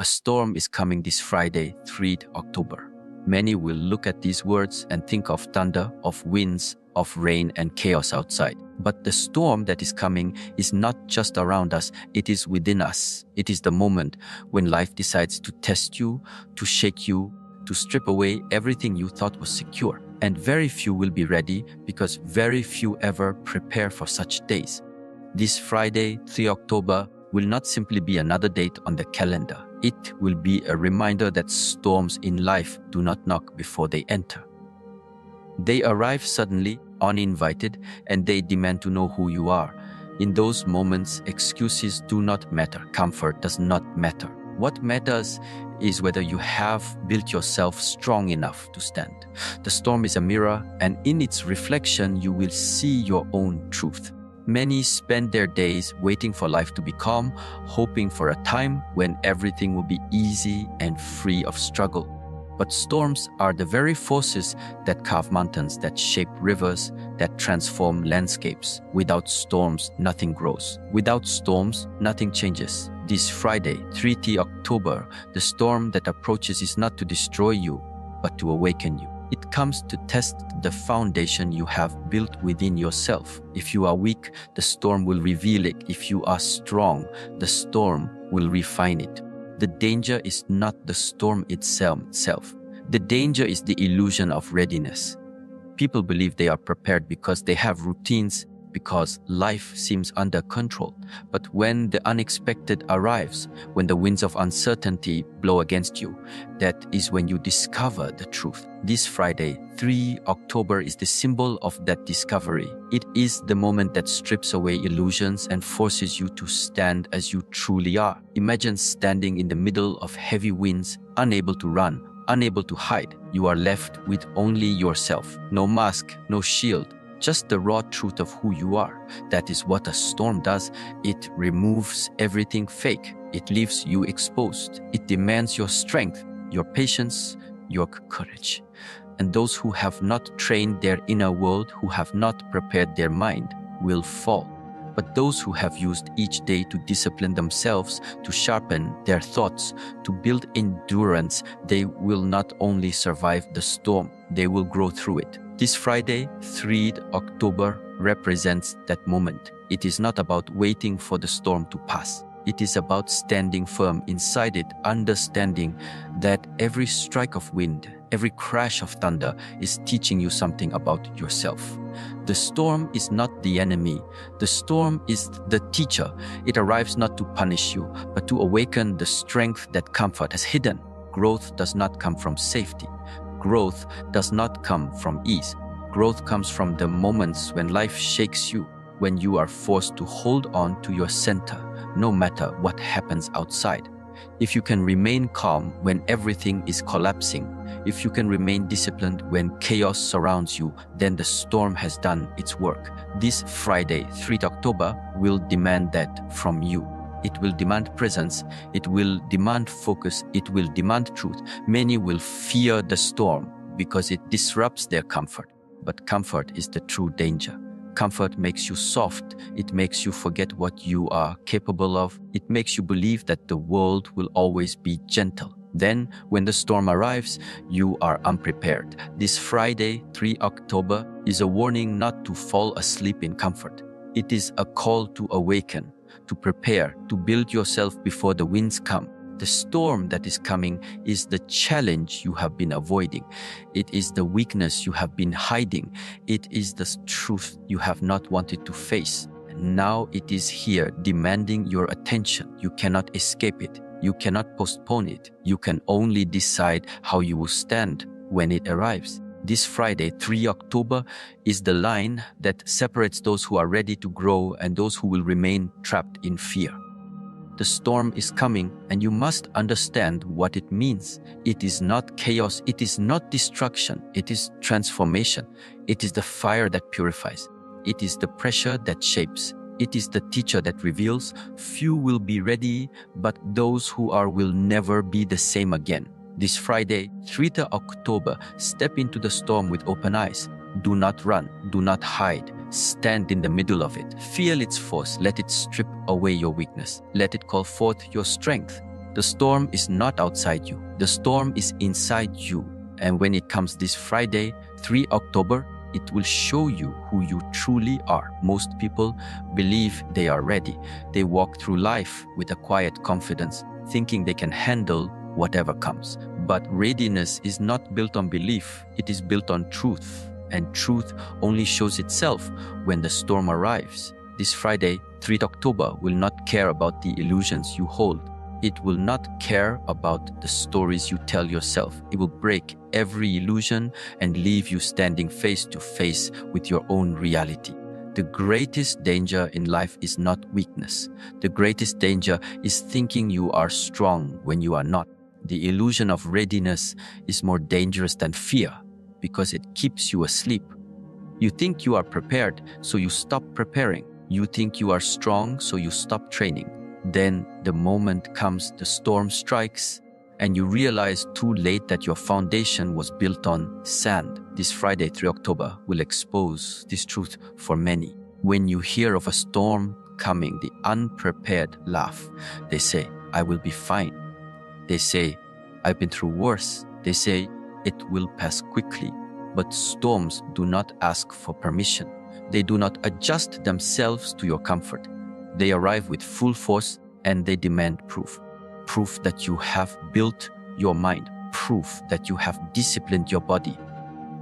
A storm is coming this Friday, 3 October. Many will look at these words and think of thunder, of winds, of rain and chaos outside. But the storm that is coming is not just around us, it is within us. It is the moment when life decides to test you, to shake you, to strip away everything you thought was secure. And very few will be ready because very few ever prepare for such days. This Friday, 3 October, will not simply be another date on the calendar. It will be a reminder that storms in life do not knock before they enter. They arrive suddenly, uninvited, and they demand to know who you are. In those moments, excuses do not matter. Comfort does not matter. What matters is whether you have built yourself strong enough to stand. The storm is a mirror, and in its reflection, you will see your own truth. Many spend their days waiting for life to be calm, hoping for a time when everything will be easy and free of struggle. But storms are the very forces that carve mountains, that shape rivers, that transform landscapes. Without storms, nothing grows. Without storms, nothing changes. This Friday, 3 October, the storm that approaches is not to destroy you, but to awaken you. It comes to test the foundation you have built within yourself. If you are weak, the storm will reveal it. If you are strong, the storm will refine it. The danger is not the storm itself. The danger is the illusion of readiness. People believe they are prepared because they have routines, because life seems under control. But when the unexpected arrives, when the winds of uncertainty blow against you, that is when you discover the truth. This Friday, 3 October, is the symbol of that discovery. It is the moment that strips away illusions and forces you to stand as you truly are. Imagine standing in the middle of heavy winds, unable to run, unable to hide. You are left with only yourself. No mask, no shield. Just the raw truth of who you are. That is what a storm does. It removes everything fake. It leaves you exposed. It demands your strength, your patience, your courage. And those who have not trained their inner world, who have not prepared their mind, will fall. But those who have used each day to discipline themselves, to sharpen their thoughts, to build endurance, they will not only survive the storm, they will grow through it. This Friday, 3 October, represents that moment. It is not about waiting for the storm to pass. It is about standing firm inside it, understanding that every strike of wind, every crash of thunder is teaching you something about yourself. The storm is not the enemy. The storm is the teacher. It arrives not to punish you, but to awaken the strength that comfort has hidden. Growth does not come from safety. Growth does not come from ease. Growth comes from the moments when life shakes you, when you are forced to hold on to your center, no matter what happens outside. If you can remain calm when everything is collapsing, if you can remain disciplined when chaos surrounds you, then the storm has done its work. This Friday, 3 October, will demand that from you. It will demand presence, it will demand focus, it will demand truth. Many will fear the storm because it disrupts their comfort. But comfort is the true danger. Comfort makes you soft. It makes you forget what you are capable of. It makes you believe that the world will always be gentle. Then, when the storm arrives, you are unprepared. This Friday, 3 October, is a warning not to fall asleep in comfort. It is a call to awaken, to prepare, to build yourself before the winds come. The storm that is coming is the challenge you have been avoiding. It is the weakness you have been hiding. It is the truth you have not wanted to face. Now it is here, demanding your attention. You cannot escape it. You cannot postpone it. You can only decide how you will stand when it arrives. This Friday, 3 October, is the line that separates those who are ready to grow and those who will remain trapped in fear. The storm is coming, and you must understand what it means. It is not chaos. It is not destruction. It is transformation. It is the fire that purifies. It is the pressure that shapes. It is the teacher that reveals. Few will be ready, but those who are will never be the same again. This Friday, 3 October, step into the storm with open eyes. Do not run. Do not hide. Stand in the middle of it. Feel its force. Let it strip away your weakness. Let it call forth your strength. The storm is not outside you. The storm is inside you. And when it comes this Friday, 3 October, it will show you who you truly are. Most people believe they are ready. They walk through life with a quiet confidence, thinking they can handle whatever comes. But readiness is not built on belief. It is built on truth. And truth only shows itself when the storm arrives. This Friday, 3 October, will not care about the illusions you hold. It will not care about the stories you tell yourself. It will break every illusion and leave you standing face to face with your own reality. The greatest danger in life is not weakness. The greatest danger is thinking you are strong when you are not. The illusion of readiness is more dangerous than fear because it keeps you asleep. You think you are prepared, so you stop preparing. You think you are strong, so you stop training. Then the moment comes, the storm strikes, and you realize too late that your foundation was built on sand. This Friday, 3 October, will expose this truth for many. When you hear of a storm coming, the unprepared laugh. They say, I will be fine. They say, I've been through worse. They say, it will pass quickly. But storms do not ask for permission. They do not adjust themselves to your comfort. They arrive with full force and they demand proof. Proof that you have built your mind. Proof that you have disciplined your body.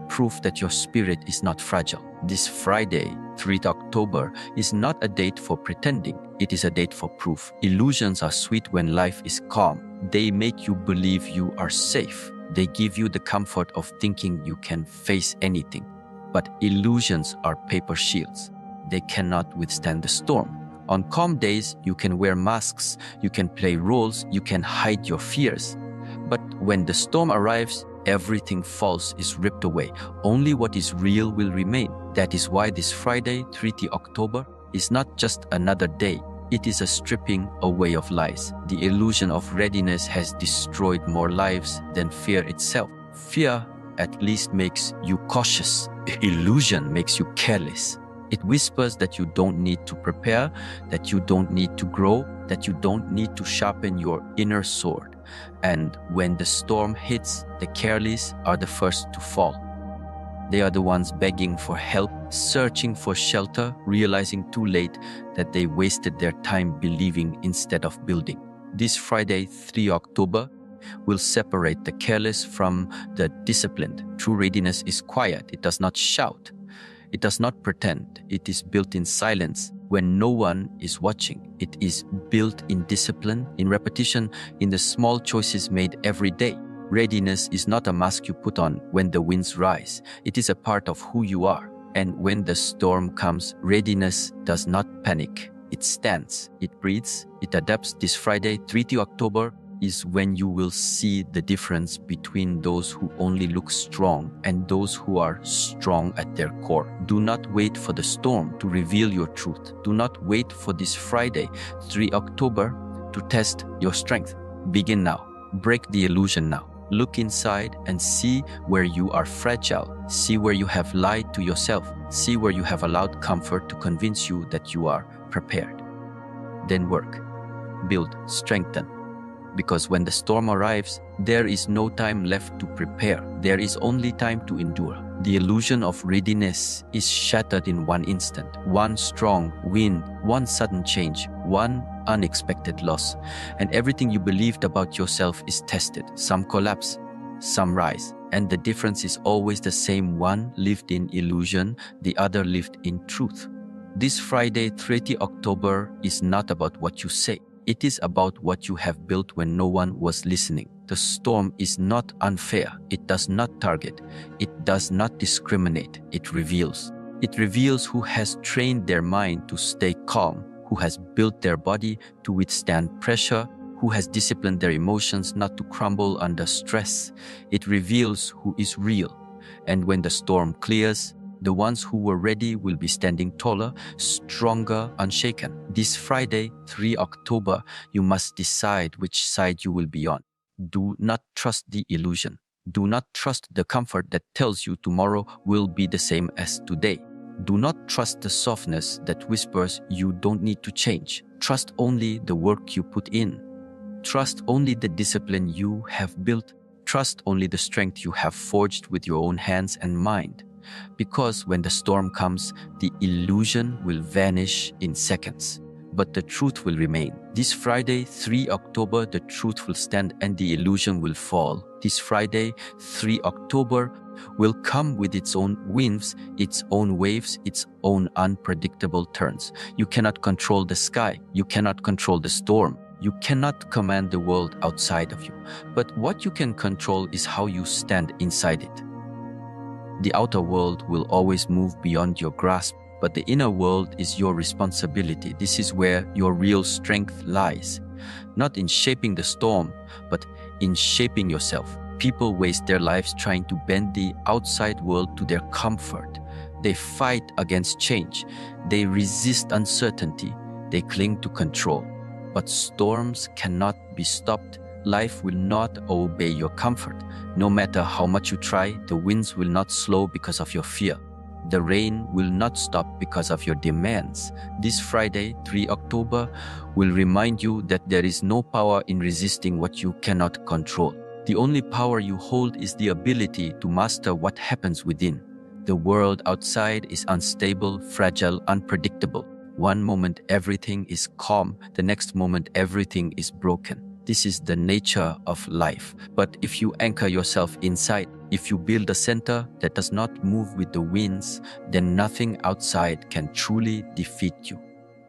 Proof that your spirit is not fragile. This Friday, 3 October, is not a date for pretending. It is a date for proof. Illusions are sweet when life is calm. They make you believe you are safe. They give you the comfort of thinking you can face anything. But illusions are paper shields. They cannot withstand the storm. On calm days, you can wear masks, you can play roles, you can hide your fears. But when the storm arrives, everything false is ripped away. Only what is real will remain. That is why this Friday, 3 October, is not just another day. It is a stripping away of lies. The illusion of readiness has destroyed more lives than fear itself. Fear at least makes you cautious. Illusion makes you careless. It whispers that you don't need to prepare, that you don't need to grow, that you don't need to sharpen your inner sword. And when the storm hits, the careless are the first to fall. They are the ones begging for help, searching for shelter, realizing too late that they wasted their time believing instead of building. This Friday, 3 October, will separate the careless from the disciplined. True readiness is quiet. It does not shout. It does not pretend. It is built in silence when no one is watching. It is built in discipline, in repetition, in the small choices made every day. Readiness is not a mask you put on when the winds rise. It is a part of who you are. And when the storm comes, readiness does not panic. It stands, it breathes, it adapts. This Friday, 3 October, is when you will see the difference between those who only look strong and those who are strong at their core. Do not wait for the storm to reveal your truth. Do not wait for this Friday, 3 October, to test your strength. Begin now. Break the illusion now. Look inside and see where you are fragile. See where you have lied to yourself. See where you have allowed comfort to convince you that you are prepared. Then work. Build. Strengthen. Because when the storm arrives, there is no time left to prepare. There is only time to endure. The illusion of readiness is shattered in one instant. One strong wind, one sudden change, one unexpected loss. And everything you believed about yourself is tested. Some collapse, some rise. And the difference is always the same. One lived in illusion, the other lived in truth. This Friday, 3 October, is not about what you say. It is about what you have built when no one was listening. The storm is not unfair. It does not target. It does not discriminate. It reveals. It reveals who has trained their mind to stay calm, who has built their body to withstand pressure, who has disciplined their emotions not to crumble under stress. It reveals who is real. And when the storm clears, the ones who were ready will be standing taller, stronger, unshaken. This Friday, 3 October, you must decide which side you will be on. Do not trust the illusion. Do not trust the comfort that tells you tomorrow will be the same as today. Do not trust the softness that whispers you don't need to change. Trust only the work you put in. Trust only the discipline you have built. Trust only the strength you have forged with your own hands and mind. Because when the storm comes, the illusion will vanish in seconds. But the truth will remain. This Friday, 3 October, the truth will stand and the illusion will fall. This Friday, 3 October, will come with its own winds, its own waves, its own unpredictable turns. You cannot control the sky. You cannot control the storm. You cannot command the world outside of you. But what you can control is how you stand inside it. The outer world will always move beyond your grasp, but the inner world is your responsibility. This is where your real strength lies. Not in shaping the storm, but in shaping yourself. People waste their lives trying to bend the outside world to their comfort. They fight against change. They resist uncertainty. They cling to control. But storms cannot be stopped. Life will not obey your comfort. No matter how much you try, the winds will not slow because of your fear. The rain will not stop because of your demands. This Friday, 3 October, will remind you that there is no power in resisting what you cannot control. The only power you hold is the ability to master what happens within. The world outside is unstable, fragile, unpredictable. One moment everything is calm, the next moment everything is broken. This is the nature of life. But if you anchor yourself inside, if you build a center that does not move with the winds, then nothing outside can truly defeat you.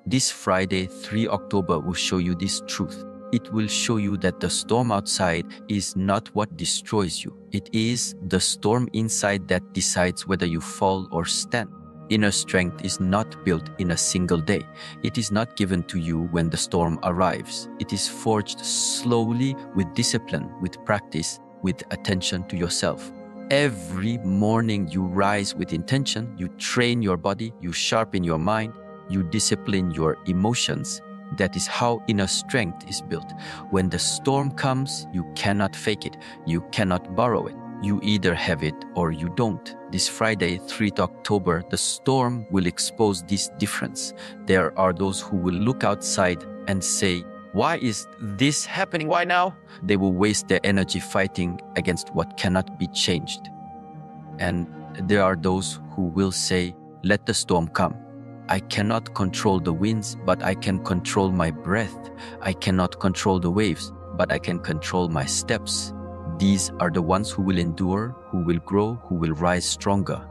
This Friday, 3 October, will show you this truth. It will show you that the storm outside is not what destroys you. It is the storm inside that decides whether you fall or stand. Inner strength is not built in a single day. It is not given to you when the storm arrives. It is forged slowly with discipline, with practice, with attention to yourself. Every morning you rise with intention, you train your body, you sharpen your mind, you discipline your emotions. That is how inner strength is built. When the storm comes, you cannot fake it. You cannot borrow it. You either have it or you don't. This Friday, 3 October, the storm will expose this difference. There are those who will look outside and say, "Why is this happening? Why now?" They will waste their energy fighting against what cannot be changed. And there are those who will say, "Let the storm come. I cannot control the winds, but I can control my breath. I cannot control the waves, but I can control my steps." These are the ones who will endure, who will grow, who will rise stronger.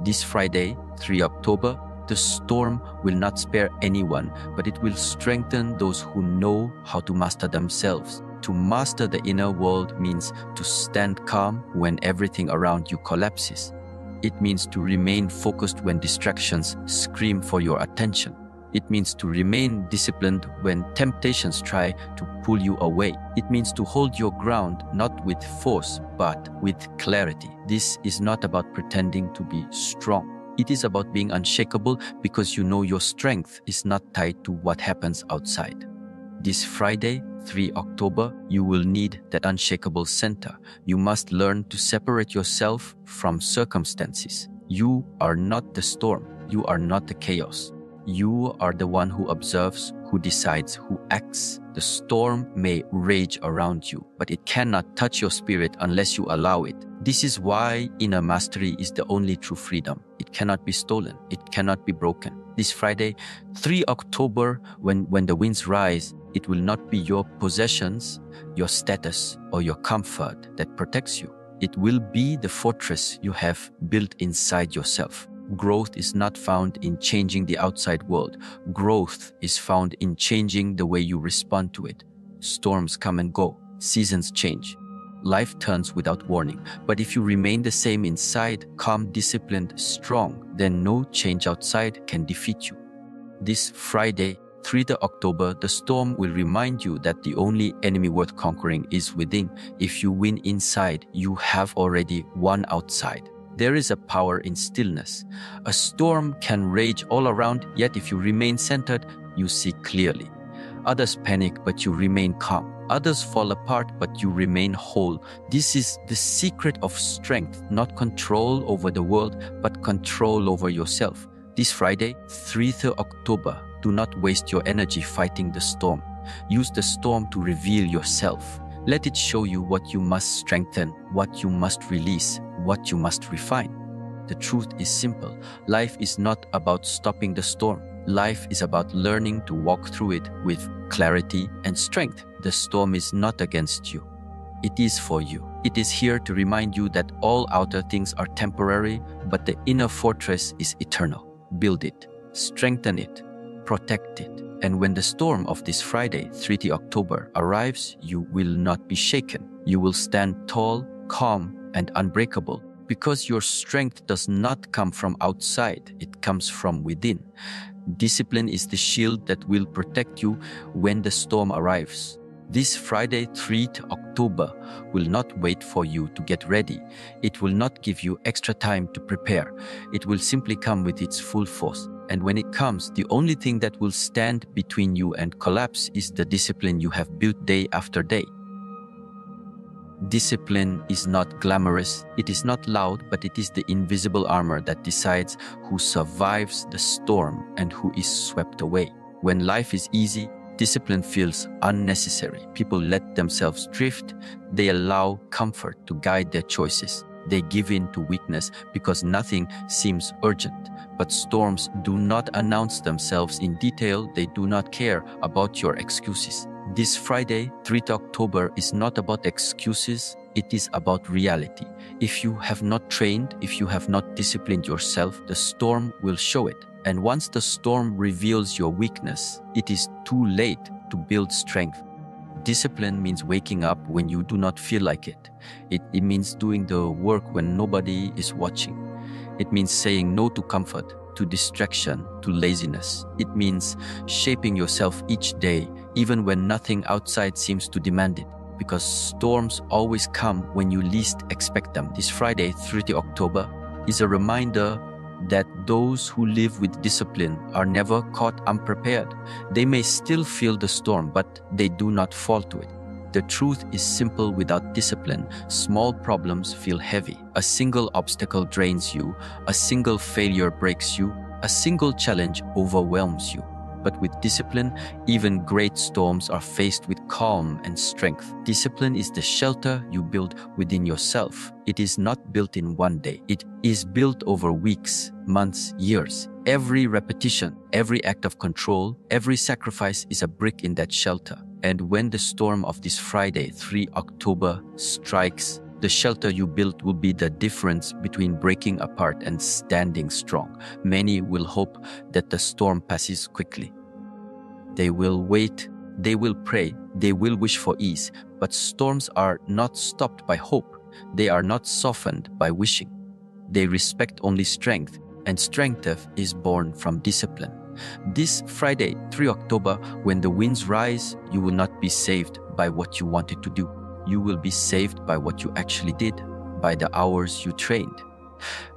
This Friday, 3 October, the storm will not spare anyone, but it will strengthen those who know how to master themselves. To master the inner world means to stand calm when everything around you collapses. It means to remain focused when distractions scream for your attention. It means to remain disciplined when temptations try to pull you away. It means to hold your ground not with force, but with clarity. This is not about pretending to be strong. It is about being unshakable because you know your strength is not tied to what happens outside. This Friday, 3 October, you will need that unshakable center. You must learn to separate yourself from circumstances. You are not the storm. You are not the chaos. You are the one who observes, who decides, who acts. The storm may rage around you, but it cannot touch your spirit unless you allow it. This is why inner mastery is the only true freedom. It cannot be stolen. It cannot be broken. This Friday, 3 October, when the winds rise, it will not be your possessions, your status, or your comfort that protects you. It will be the fortress you have built inside yourself. Growth is not found in changing the outside world. Growth is found in changing the way you respond to it. Storms come and go. Seasons change. Life turns without warning. But if you remain the same inside, calm, disciplined, strong, then no change outside can defeat you. This Friday, 3 October, the storm will remind you that the only enemy worth conquering is within. If you win inside, you have already won outside. There is a power in stillness. A storm can rage all around, yet if you remain centered, you see clearly. Others panic, but you remain calm. Others fall apart, but you remain whole. This is the secret of strength, not control over the world, but control over yourself. This Friday, 3 October, do not waste your energy fighting the storm. Use the storm to reveal yourself. Let it show you what you must strengthen, what you must release, what you must refine. The truth is simple. Life is not about stopping the storm. Life is about learning to walk through it with clarity and strength. The storm is not against you. It is for you. It is here to remind you that all outer things are temporary, but the inner fortress is eternal. Build it, strengthen it, protect it. And when the storm of this Friday, 30 October, arrives, you will not be shaken. You will stand tall, calm, and unbreakable, because your strength does not come from outside, it comes from within. Discipline is the shield that will protect you when the storm arrives. This Friday, 3rd October, will not wait for you to get ready. It will not give you extra time to prepare. It will simply come with its full force. And when it comes, the only thing that will stand between you and collapse is the discipline you have built day after day. Discipline is not glamorous, it is not loud, but it is the invisible armor that decides who survives the storm and who is swept away. When life is easy, discipline feels unnecessary. People let themselves drift. They allow comfort to guide their choices. They give in to weakness because nothing seems urgent. But storms do not announce themselves in detail. They do not care about your excuses. This Friday, 3rd October, is not about excuses. It is about reality. If you have not trained, if you have not disciplined yourself, the storm will show it. And once the storm reveals your weakness, it is too late to build strength. Discipline means waking up when you do not feel like it. It means doing the work when nobody is watching. It means saying no to comfort, to distraction, to laziness. It means shaping yourself each day, even when nothing outside seems to demand it. Because storms always come when you least expect them. This Friday, 30 October, is a reminder that those who live with discipline are never caught unprepared. They may still feel the storm, but they do not fall to it. The truth is simple: without discipline, small problems feel heavy. A single obstacle drains you, a single failure breaks you, a single challenge overwhelms you. But with discipline, even great storms are faced with calm and strength. Discipline is the shelter you build within yourself. It is not built in one day. It is built over weeks, months, years. Every repetition, every act of control, every sacrifice is a brick in that shelter. And when the storm of this Friday, 3 October, strikes, the shelter you built will be the difference between breaking apart and standing strong. Many will hope that the storm passes quickly. They will wait, they will pray, they will wish for ease. But storms are not stopped by hope. They are not softened by wishing. They respect only strength, and strength is born from discipline. This Friday, 3 October, when the winds rise, you will not be saved by what you wanted to do. You will be saved by what you actually did, by the hours you trained,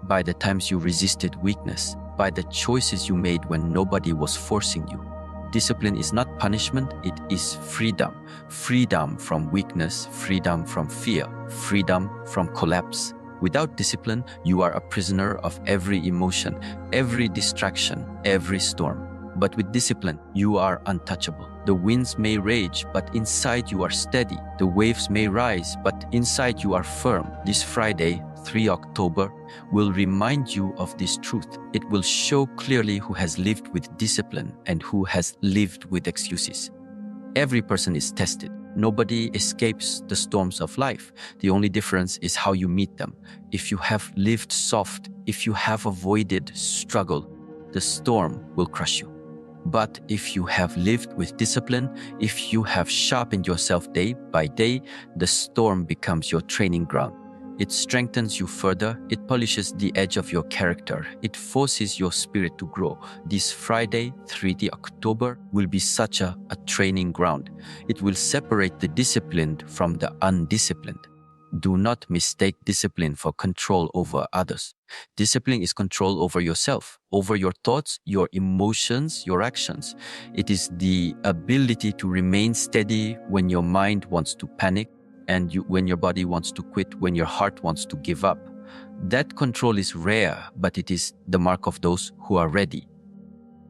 by the times you resisted weakness, by the choices you made when nobody was forcing you. Discipline is not punishment, it is freedom. Freedom from weakness, freedom from fear, freedom from collapse. Without discipline, you are a prisoner of every emotion, every distraction, every storm. But with discipline, you are untouchable. The winds may rage, but inside you are steady. The waves may rise, but inside you are firm. This Friday, 3 October, will remind you of this truth. It will show clearly who has lived with discipline and who has lived with excuses. Every person is tested. Nobody escapes the storms of life. The only difference is how you meet them. If you have lived soft, if you have avoided struggle, the storm will crush you. But if you have lived with discipline, if you have sharpened yourself day by day, the storm becomes your training ground. It strengthens you further, it polishes the edge of your character, it forces your spirit to grow. This Friday, 3 October, will be such a training ground. It will separate the disciplined from the undisciplined. Do not mistake discipline for control over others. Discipline is control over yourself, over your thoughts, your emotions, your actions. It is the ability to remain steady when your mind wants to panic, and when your body wants to quit, when your heart wants to give up. That control is rare, but it is the mark of those who are ready.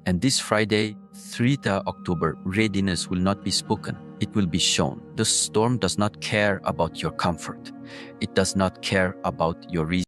And this Friday, 3rd October, readiness will not be spoken. It will be shown. The storm does not care about your comfort. It does not care about your reason.